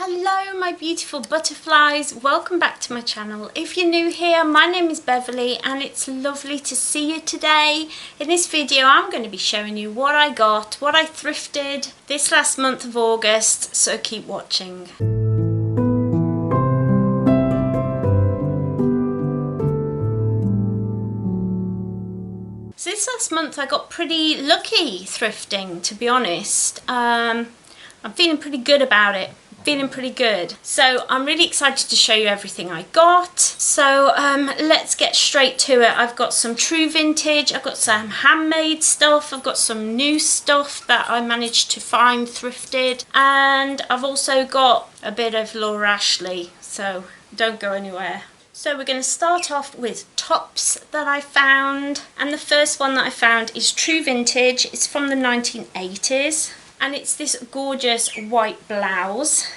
Hello my beautiful butterflies, welcome back to my channel. If you're new here, my name is Beverley and it's lovely to see you today. In this video I'm going to be showing you what I got, what I thrifted this last month of August, so keep watching. So this last month I got pretty lucky thrifting, to be honest. I'm feeling pretty good about it. Feeling pretty good. So I'm really excited to show you everything I got. So let's get straight to it. I've got some true vintage, I've got some handmade stuff, I've got some new stuff that I managed to find thrifted, and I've also got a bit of Laura Ashley, so don't go anywhere. So we're going to start off with tops that I found, and the first one that I found is true vintage. It's from the 1980s. And it's this gorgeous white blouse.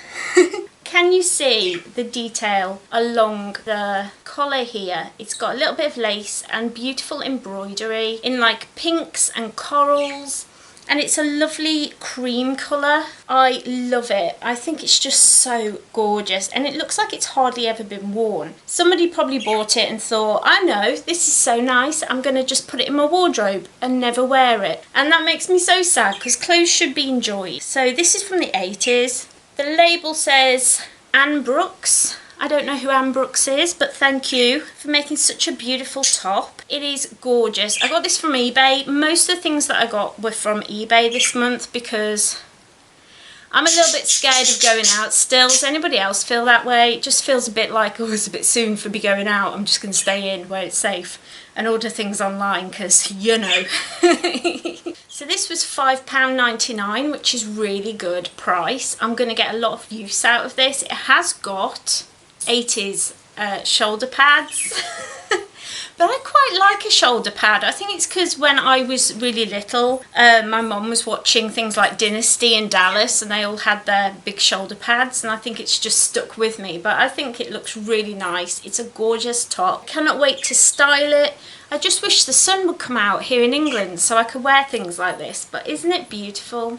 Can you see the detail along the collar here? It's got a little bit of lace and beautiful embroidery in like pinks and corals. And it's a lovely cream colour. I love it. I think it's just so gorgeous. And it looks like it's hardly ever been worn. Somebody probably bought it and thought, I know, this is so nice. I'm going to just put it in my wardrobe and never wear it. And that makes me so sad because clothes should be enjoyed. So this is from the 80s. The label says Anne Brooks. I don't know who Anne Brooks is, but thank you for making such a beautiful top. It is gorgeous. I got this from eBay. Most of the things that I got were from eBay this month because I'm a little bit scared of going out still. Does anybody else feel that way? It just feels a bit like, oh, it's a bit soon for me going out. I'm just going to stay in where it's safe and order things online because, you know. So this was £5.99, which is really good price. I'm going to get a lot of use out of this. It has got 80s shoulder pads. But I quite like a shoulder pad. I think it's because when I was really little, my mum was watching things like Dynasty and Dallas, and they all had their big shoulder pads, and I think it's just stuck with me. But I think it looks really nice. It's a gorgeous top. Cannot wait to style it. I just wish the sun would come out here in England so I could wear things like this. But isn't it beautiful?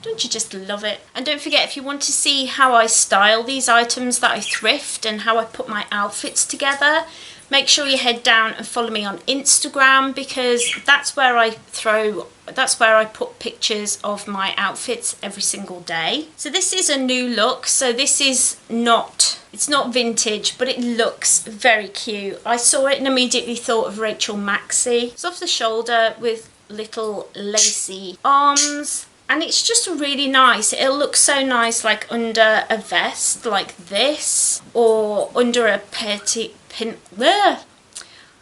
Don't you just love it? And don't forget, if you want to see how I style these items that I thrift and how I put my outfits together, make sure you head down and follow me on Instagram, because that's where I put pictures of my outfits every single day. So this is a new look. So this is it's not vintage, but it looks very cute. I saw it and immediately thought of Rachel Maxey. It's off the shoulder with little lacy arms. And it's just really nice. It'll look so nice like under a vest like this, or under a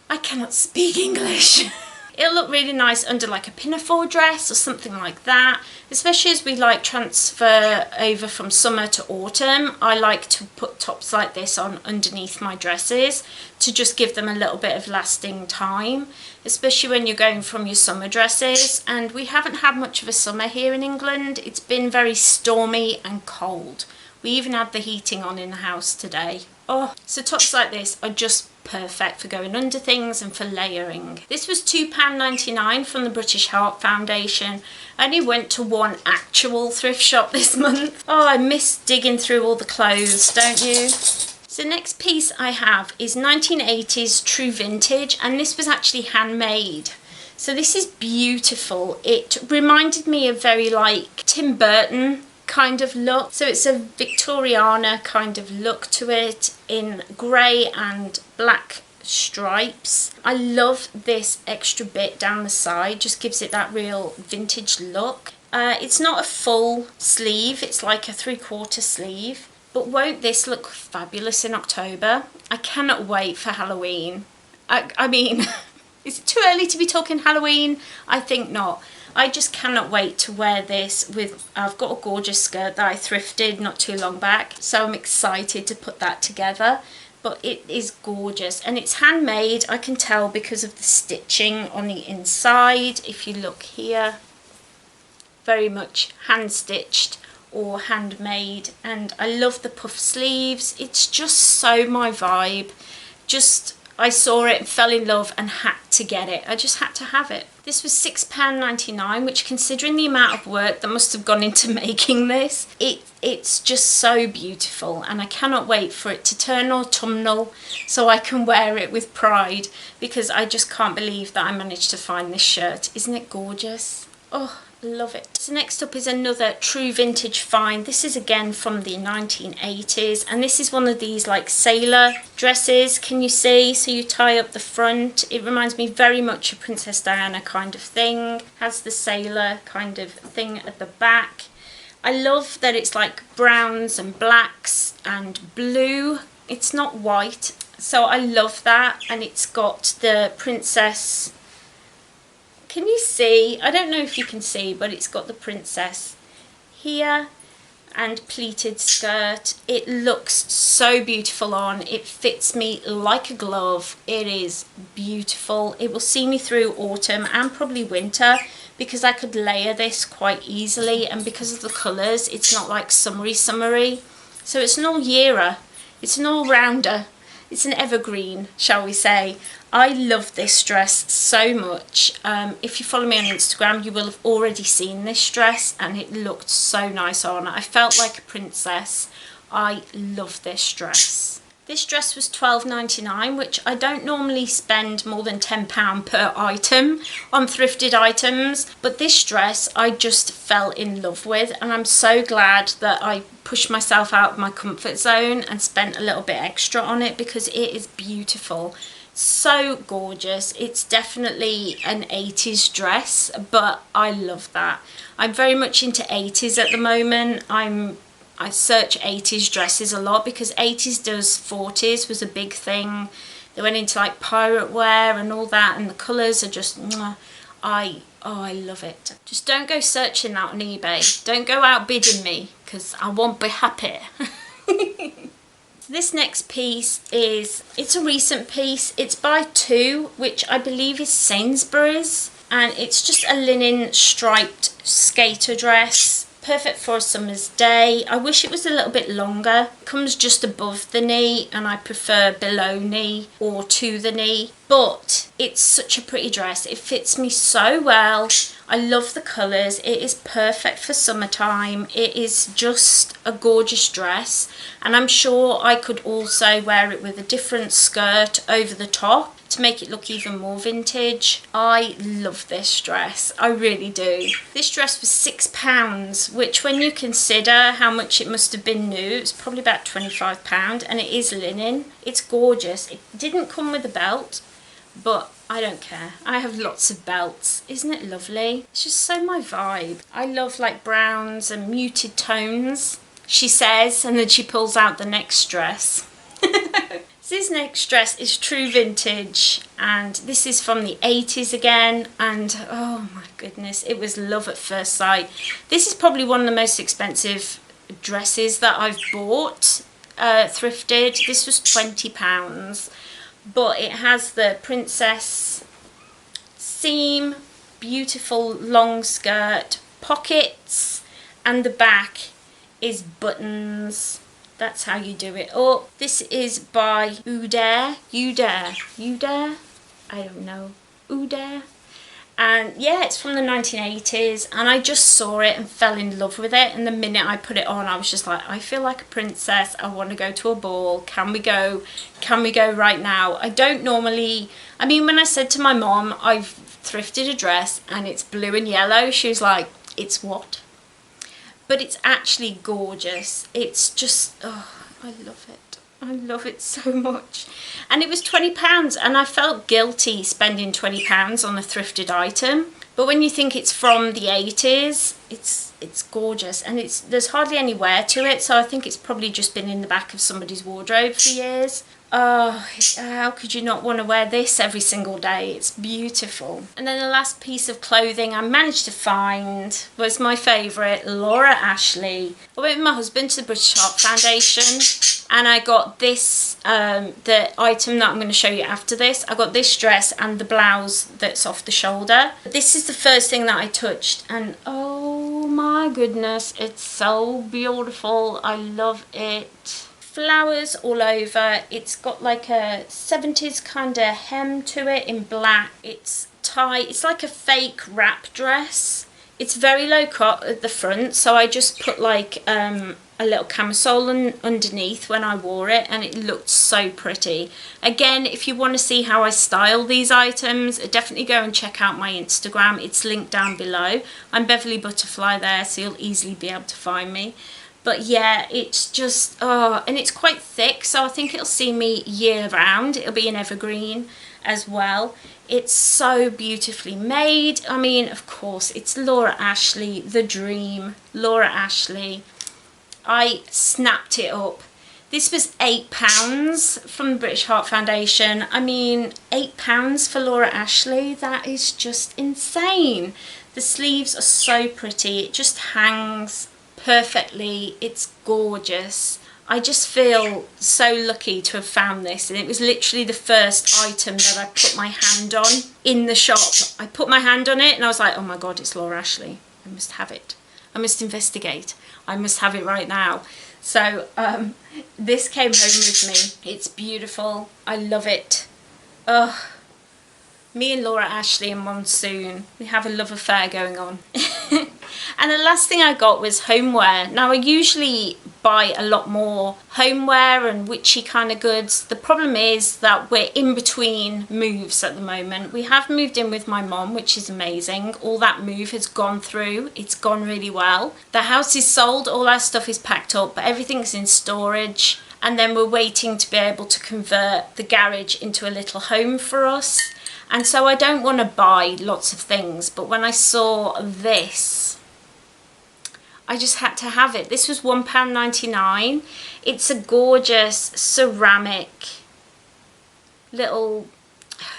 I cannot speak English. It'll look really nice under like a pinafore dress or something like that, especially as we like transfer over from summer to autumn. I like to put tops like this on underneath my dresses to just give them a little bit of lasting time, especially when you're going from your summer dresses. And we haven't had much of a summer here in England. It's been very stormy and cold. We even had the heating on in the house today. Oh, so tops like this are just perfect for going under things and for layering. This was £2.99 from the British Heart Foundation. I only went to one actual thrift shop this month. Oh, I miss digging through all the clothes, don't you? So next piece I have is 1980s true vintage, and this was actually handmade. So this is beautiful. It reminded me of very like Tim Burton kind of look. So it's a Victoriana kind of look to it in grey and black stripes. I love this extra bit down the side, just gives it that real vintage look. It's not a full sleeve, it's like a 3/4 sleeve. But won't this look fabulous in October? I cannot wait for Halloween. I mean, is it too early to be talking Halloween? I think not. I just cannot wait to wear this with, I've got a gorgeous skirt that I thrifted not too long back, so I'm excited to put that together. But it is gorgeous, and it's handmade, I can tell because of the stitching on the inside. If you look here, very much hand stitched or handmade, and I love the puff sleeves. It's just so my vibe. Just I saw it, fell in love and had to get it. I just had to have it. This was £6.99, which, considering the amount of work that must have gone into making this, it's just so beautiful, and I cannot wait for it to turn autumnal so I can wear it with pride, because I just can't believe that I managed to find this shirt. Isn't it gorgeous? Oh, I love it. So next up is another true vintage find. This is again from the 1980s, and this is one of these like sailor dresses. Can you see? So you tie up the front. It reminds me very much of Princess Diana kind of thing. Has the sailor kind of thing at the back. I love that it's like browns and blacks and blue. It's not white, so I love that. And it's got the princess. Can you see? I don't know if you can see, but it's got the princess here and pleated skirt. It looks so beautiful on. It fits me like a glove. It is beautiful. It will see me through autumn and probably winter, because I could layer this quite easily, and because of the colours, it's not like summery. So it's an all-yearer. It's an all-rounder. It's an evergreen, shall we say. I love this dress so much. If you follow me on Instagram, you will have already seen this dress, and it looked so nice on. I felt like a princess. I love this dress. This dress was £12.99, which I don't normally spend more than £10 per item on thrifted items, but this dress I just fell in love with, and I'm so glad that I pushed myself out of my comfort zone and spent a little bit extra on it, because it is beautiful. So gorgeous. It's definitely an 80s dress, but I love that. I'm very much into 80s at the moment. I search 80s dresses a lot, because 80s does 40s was a big thing. They went into like pirate wear and all that, and the colours are just mwah. I love it. Just don't go searching that on eBay. Don't go outbidding me, because I won't be happy. This next piece it's a recent piece. It's by Two, which I believe is Sainsbury's, and it's just a linen striped skater dress. Perfect for a summer's day. I wish it was a little bit longer. It comes just above the knee, and I prefer below knee or to the knee. But it's such a pretty dress. It fits me so well. I love the colours. It is perfect for summertime. It is just a gorgeous dress, and I'm sure I could also wear it with a different skirt over the top to make it look even more vintage. I love this dress. I really do. This dress was £6, which, when you consider how much it must have been new, it's probably about £25, and it is linen. It's gorgeous. It didn't come with a belt, but I don't care. I have lots of belts. Isn't it lovely? It's just so my vibe. I love like browns and muted tones, she says, and then she pulls out the next dress. This next dress is true vintage, and this is from the 80s again, and oh my goodness, it was love at first sight. This is probably one of the most expensive dresses that I've bought thrifted. This was £20, but it has the princess seam, beautiful long skirt, pockets, and the back is buttons. That's how you do it. Oh, this is by Udare. I don't know. Udare. And yeah, it's from the 1980s, and I just saw it and fell in love with it, and the minute I put it on, I was just like, I feel like a princess. I want to go to a ball. Can we go right now? I don't normally, I mean, when I said to my mom I've thrifted a dress and it's blue and yellow, she was like, it's what? But it's actually gorgeous. It's just, oh, I love it. I love it so much. And it was £20, and I felt guilty spending £20 on a thrifted item. But when you think it's from the 80s, it's gorgeous, and there's hardly any wear to it, so I think it's probably just been in the back of somebody's wardrobe for years. Oh, how could you not want to wear this every single day? It's beautiful. And then the last piece of clothing I managed to find was my favourite, Laura Ashley. I went with my husband to the British Heart Foundation, and I got this, the item that I'm going to show you after this. I got this dress and the blouse that's off the shoulder. This is the first thing that I touched, and oh my goodness, it's so beautiful. I love it. flowers all over. It's got like a 70s kind of hem to it in black. It's tight. It's like a fake wrap dress. It's very low cut at the front, so I just put like a little camisole underneath when I wore it, and it looked so pretty. Again, if you want to see how I style these items, definitely go and check out my Instagram. It's linked down below. I'm Beverley Butterfly there, so you'll easily be able to find me. But yeah, it's just, oh, and it's quite thick, so I think it'll see me year round. It'll be an evergreen as well. It's so beautifully made. I mean, of course, it's Laura Ashley, the dream. Laura Ashley. I snapped it up. This was £8 from the British Heart Foundation. I mean, £8 for Laura Ashley, that is just insane. The sleeves are so pretty. It just hangs perfectly. It's gorgeous. I just feel so lucky to have found this, and it was literally the first item that I put my hand on in the shop. I put my hand on it and I was like, oh my god, it's Laura Ashley. I must have it. I must investigate. I must have it right now. So this came home with me. It's beautiful. I love it. Ugh. Me and Laura Ashley and Monsoon, we have a love affair going on. And the last thing I got was homeware. Now I usually buy a lot more homeware and witchy kind of goods. The problem is that we're in between moves at the moment. We have moved in with my mom, which is amazing. All that move has gone through. It's gone really well. The house is sold, all our stuff is packed up, but everything's in storage. And then we're waiting to be able to convert the garage into a little home for us. And so I don't want to buy lots of things, but when I saw this, I just had to have it. This was £1.99. It's a gorgeous ceramic little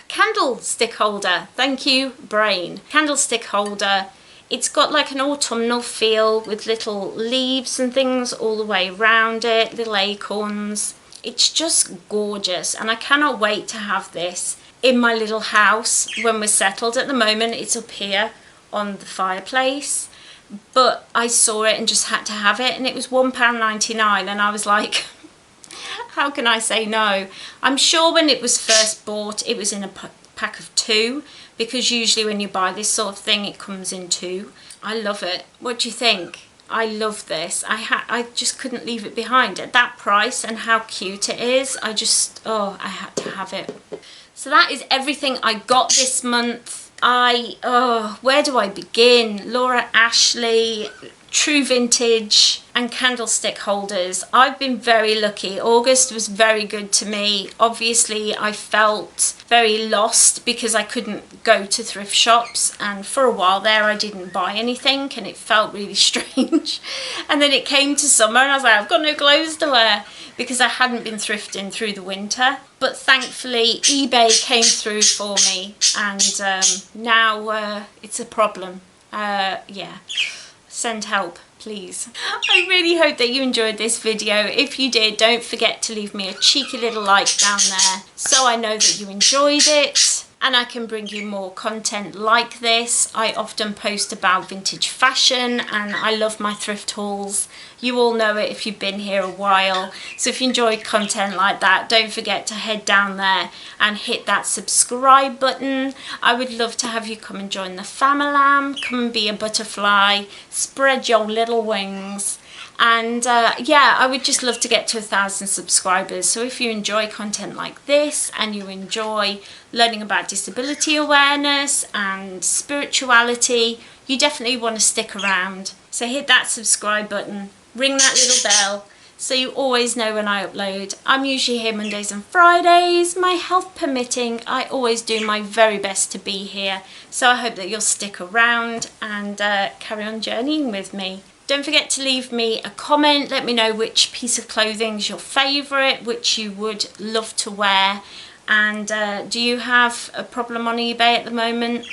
candlestick holder. Thank you, brain. Candlestick holder. It's got like an autumnal feel with little leaves and things all the way around it, little acorns. It's just gorgeous, and I cannot wait to have this in my little house when we're settled. At the moment it's up here on the fireplace, but I saw it and just had to have it, and it was £1.99, and I was like, how can I say no? I'm sure when it was first bought it was in a pack of 2, because usually when you buy this sort of thing it comes in 2. I love it. What do you think? I love this. I just couldn't leave it behind at that price and how cute it is. I had to have it. So that is everything I got this month. Where do I begin? Laura Ashley, true vintage, and candlestick holders. I've been very lucky. August was very good to me. Obviously I felt very lost because I couldn't go to thrift shops, and for a while there I didn't buy anything, and it felt really strange. And then it came to summer and I was like, I've got no clothes to wear, because I hadn't been thrifting through the winter. But thankfully eBay came through for me, and now it's a problem. Yeah, send help please. I really hope that you enjoyed this video. If you did, don't forget to leave me a cheeky little like down there so I know that you enjoyed it, and I can bring you more content like this. I often post about vintage fashion, and I love my thrift hauls. You all know it if you've been here a while. So if you enjoy content like that, don't forget to head down there and hit that subscribe button. I would love to have you come and join the family. Come and be a butterfly. Spread your little wings. And yeah, I would just love to get to 1,000 subscribers. So if you enjoy content like this and you enjoy learning about disability awareness and spirituality, you definitely want to stick around. So hit that subscribe button, ring that little bell so you always know when I upload. I'm usually here Mondays and Fridays. My health permitting, I always do my very best to be here. So I hope that you'll stick around and carry on journeying with me. Don't forget to leave me a comment. Let me know which piece of clothing is your favourite, which you would love to wear. And do you have a problem on eBay at the moment?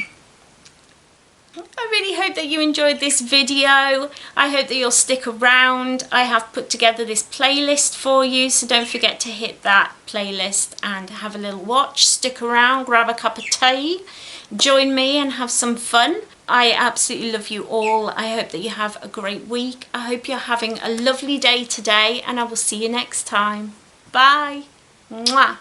I really hope that you enjoyed this video. I hope that you'll stick around. I have put together this playlist for you, so don't forget to hit that playlist and have a little watch. Stick around, grab a cup of tea, join me and have some fun. I absolutely love you all. I hope that you have a great week. I hope you're having a lovely day today, and I will see you next time. Bye. Mwah.